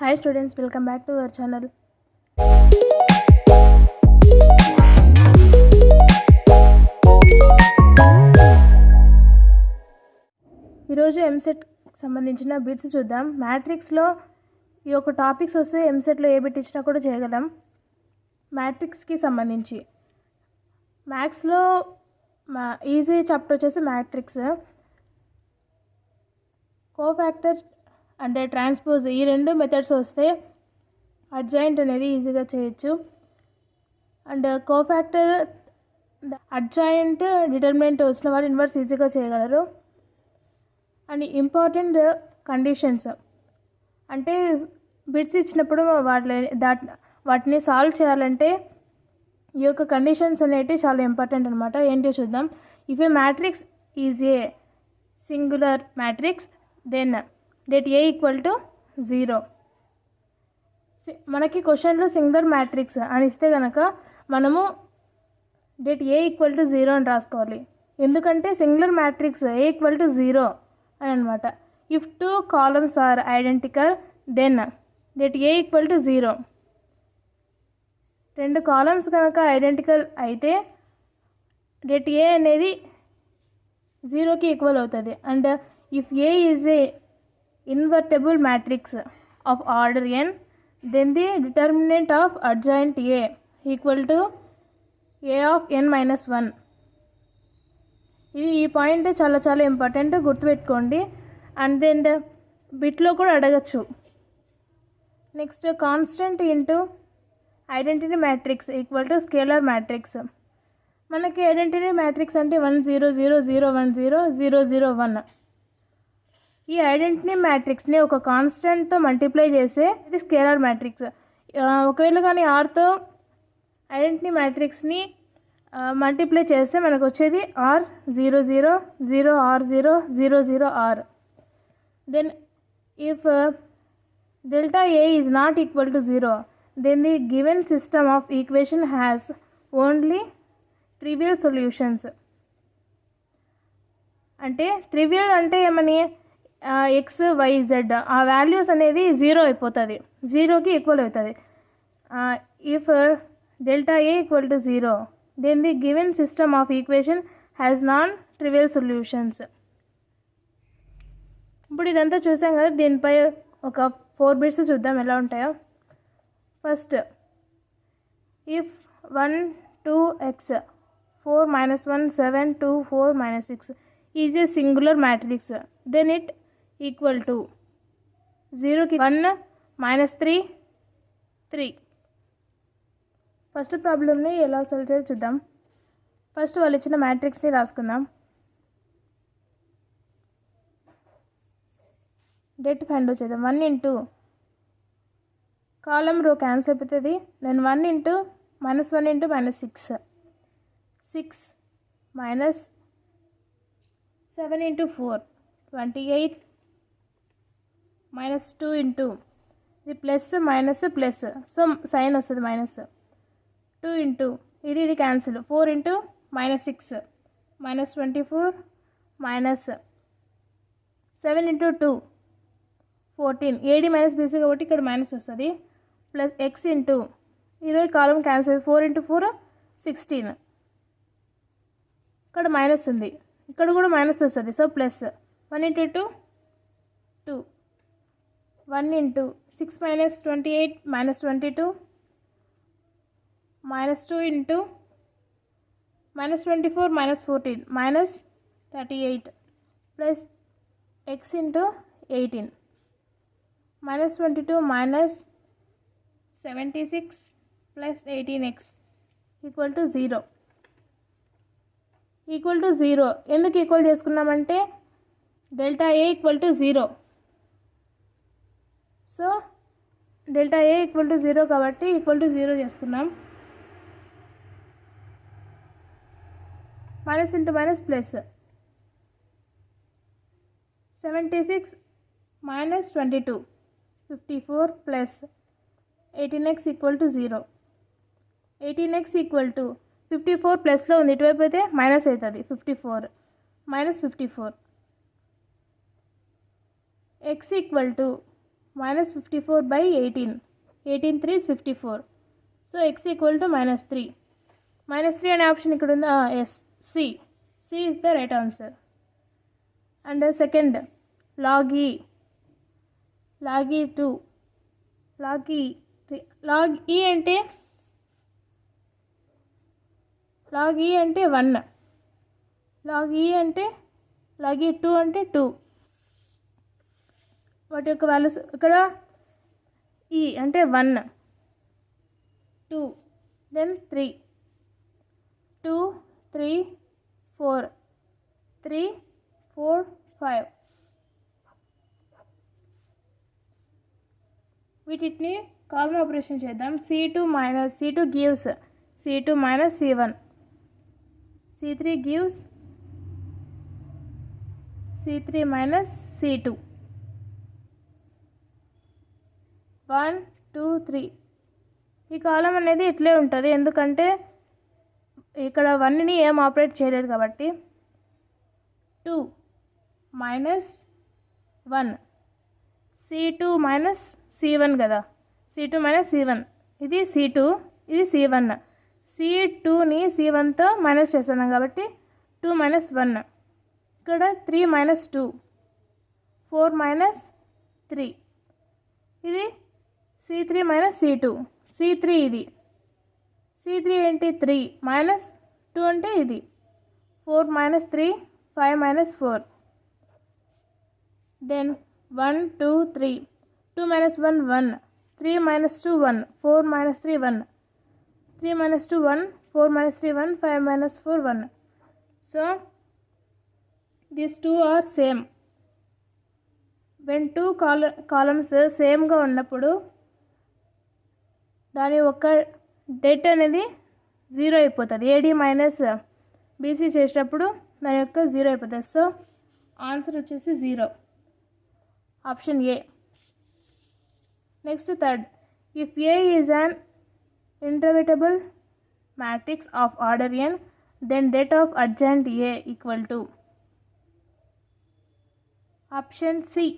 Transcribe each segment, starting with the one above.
Hi students, welcome back to our channel. ఈరోజు ఎంసెట్ సంబంధించిన bits చూద్దాం. మ్యాట్రిక్స్లో ఈ యొక్క టాపిక్స్ వస్తే ఎంసెట్లో ఏ బిట్ ఇచ్చినా కూడా చేయగలం. మ్యాట్రిక్స్కి సంబంధించి మ్యాథ్స్లో ఈజీ చాప్టర్ వచ్చేసి మ్యాట్రిక్స్, కోఫ్యాక్టర్ అంటే ట్రాన్స్పోజ్, ఈ రెండు మెథడ్స్ వస్తే అడ్జాయింట్ అనేది ఈజీగా చేయొచ్చు. అండ్ కోఫ్యాక్టర్, అడ్జాయింట్, డిటర్మినెంట్ వచ్చిన వాళ్ళు ఇన్వర్స్ ఈజీగా చేయగలరు. అండ్ ఇంపార్టెంట్ కండిషన్స్ అంటే బిట్స్ ఇచ్చినప్పుడు వాటిని సాల్వ్ చేయాలంటే ఈ యొక్క కండిషన్స్ అనేవి చాలా ఇంపార్టెంట్ అనమాట. ఏంటో చూద్దాం. If a matrix is a singular matrix then det A equal to 0. మనకి క్వశ్చన్లో సింగులర్ మ్యాట్రిక్స్ అని ఇస్తే కనుక మనము డెట్ ఏ ఈక్వల్ టు 0 అని రాసుకోవాలి. ఎందుకంటే singular matrix A equal to 0 అని అనమాట. If 2 columns are identical then det A equal to 0. 2 columns కనుక ఐడెంటికల్ అయితే డెట్ ఏ అనేది 0కి ఈక్వల్ అవుతుంది. And if A is a invertible matrix of order n, then the determinant of adjoint A equal to A of n minus 1. ఈ point చాలా చాలా important, గుర్తుపెట్టుకోండి. And then బిట్లో కూడా అడగచ్చు. Next constant into identity matrix equal to scalar matrix. మనకి identity matrix అంటే 1 0 0 0 1 0 0 0 1. ఈ identity మ్యాట్రిక్స్ని ఒక కాన్స్టెంట్తో మల్టిప్లై చేసే ఇది స్కేలార్ మ్యాట్రిక్స్. ఒకవేళ కానీ ఆర్తో ఐడెంటిటీ మ్యాట్రిక్స్ని మల్టిప్లై చేస్తే మనకు వచ్చేది R 0 0 0 R 0 0 0 R. Then if delta A is not equal to 0, then the given system of equation has only trivial solutions. అంటే ట్రివియల్ అంటే ఏమని, ఎక్స్ వై జెడ్ ఆ వాల్యూస్ అనేది 0 అయిపోతుంది, 0కి ఈక్వల్ అవుతుంది. If delta A equal to 0, then the given system of equation has non trivial solutions. ఇప్పుడు ఇదంతా చూసాం కదా, దీనిపై ఒక 4 బిట్స్ చూద్దాం ఎలా ఉంటాయో. First, if 1 2 x 4 minus 1 7 2 4 minus 6 is a singular matrix, then it equal to 0కి 1 minus 3 3. ఫస్ట్ ప్రాబ్లమ్ని ఎలా సాల్వ్ చేయాలో చూద్దాం. ఫస్ట్ వాళ్ళు ఇచ్చిన మ్యాట్రిక్స్ని రాసుకుందాం. డెట్ ఫైండ్ అవుట్ చేద్దాం. 1 ఇంటూ కాలం రో క్యాన్సిల్ అయిపోతుంది. Then 1 into -1 into -6 6 minus 7 into 4 28 -2 into ఇది plus minus plus, so sign వస్తుంది మైనస్. 2 ఇంటూ ఇది cancel. 4 into -6 -24 minus 7 into 2 14 AD minus BC కాబట్టి ఇక్కడ మైనస్ వస్తుంది. Plus X into 20 column cancel. 4 into 4 16, ఇక్కడ minus ఉంది, ఇక్కడ కూడా మైనస్ వస్తుంది, so plus 1 into 2 2 1 into 6 minus 28 minus 22 minus 2 into -24 minus 14 minus 38 plus X into 18 -22 minus 76 plus 18x equal to 0. Equal to 0 ఎందుకు equal చేసుకున్నామంటే delta A equal to 0. So delta A equal to 0 కాబట్టి equal to 0 చేసుకున్నాం. Minus into minus plus 76 minus 22 54 plus 18x equal to 0. 18x equal to 54 ప్లస్లో ఉంది, ఇటువైపు అయితే minus అవుతుంది. 54 minus 54 x equal to minus 54 by 18. 18 3 is 54. So x equal to minus 3. Minus 3 అనే option ఇక్కడ ఉందా? Yes, C. C is the right answer. And second, log e. log e 2. log e 3. log e అంటే log e అంటే 1. log e అంటే log e 2 అంటే 2. వాటి యొక్క values ఇక్కడ e అంటే 1, 2, then 3, 2, 3, 4, 3, 4, 5. వీటిని కాలమ్ ఆపరేషన్ చేద్దాం. C2 gives C2 minus C1. C3 gives C3 minus C2. 1, 2, 3. ఈ కాలం అనేది ఇట్లే ఉంటుంది, ఎందుకంటే ఇక్కడ 1ని ఏం ఆపరేట్ చేయలేదు కాబట్టి. 2 మైనస్ 1, C2 మైనస్ C1 కదా, C2 మైనస్ C1. ఇది C2, ఇది C1. C2ని C1తో మైనస్ చేస్తున్నాం కాబట్టి 2 మైనస్ 1. ఇక్కడ 3 మైనస్ 2, 4 మైనస్ 3. ఇది C3 మైనస్ C2. C3 ఇది. C3 ఏంటి? 3 మైనస్ 2 అంటే ఇది. 4 minus 3, 5 minus 4. Then 1, 2, 3. 2 minus 1, 1. 3 minus 2, 1. 4 minus 3, 1. 3 minus 2, 1. 4 minus 3, 1. 5 minus 4, 1. So these two are same. when two columns సేమ్గా ఉన్నప్పుడు దాని ఒక డెట్ అనేది 0 అయిపోతుంది. ఏడి మైనస్ బీసీ చేసేటప్పుడు దాని యొక్క 0 అయిపోతుంది. సో ఆన్సర్ వచ్చేసి 0, option A. Next third, if A is an invertible matrix of order n, then det of adjoint A equal to option C.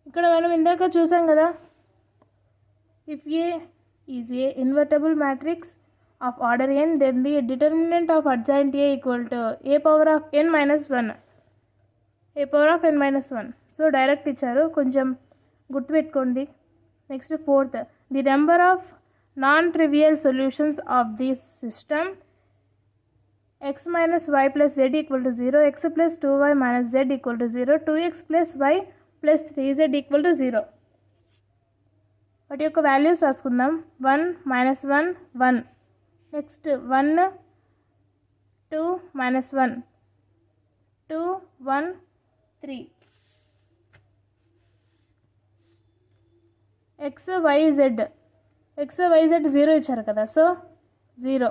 ఇక్కడ మనం ఇందాక చూసాం కదా, if A is a invertible matrix of order n, then the determinant of adjoint A equal to a power of n minus 1. a power of n minus 1. So direct ఇచ్చారు, కొంచెం గుర్తుపెట్టుకోండి. Next fourth, the number of non trivial solutions of this system x minus y plus z equal to 0, x plus 2y minus z equal to 0, 2x plus y plus 3z equal to 0. వాటి యొక్క values రాసుకుందాం. 1 minus 1, 1. Next 1, 2 minus 1, 2, 1, 3. x y z 0 ఇచ్చారు కదా, so 0.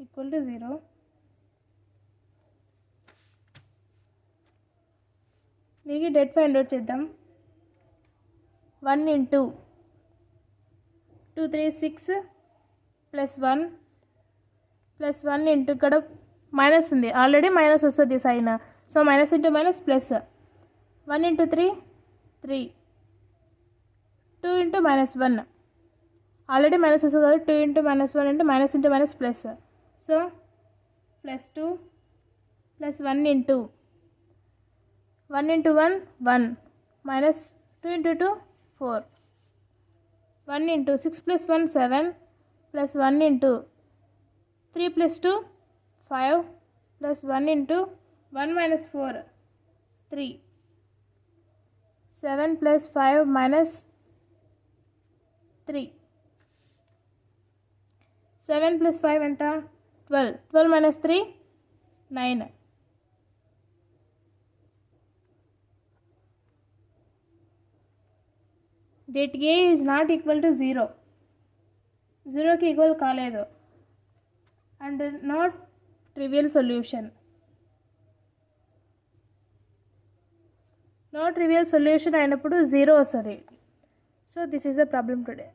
Equal to 0. దీనికి debt find out చేద్దాం. 1 into 2, 3, 6 plus 1 plus 1 into ఇక్కడ minus ఉంది, already minus వస్తుంది sign. So minus into minus plus. 1 into 3, 3. 2 into minus 1, already minus వస్తుంది కాబట్టి 2 into minus 1 into minus into minus plus. So plus 2 plus 1 into 1 into 1, 1. Minus 2 into 2, 4. 1 into 6 plus 1, 7. Plus 1 into 3 plus 2, 5. Plus 1 into 1 minus 4, 3. 7 plus 5 minus 3. 7 plus 5 ఎంత? 12. 12 minus 3, 9. Det A is not equal to 0. 0కి equal కాలేదు. And not trivial solution. Not trivial solution అయినప్పుడు 0 వస్తుంది. So this is the problem today.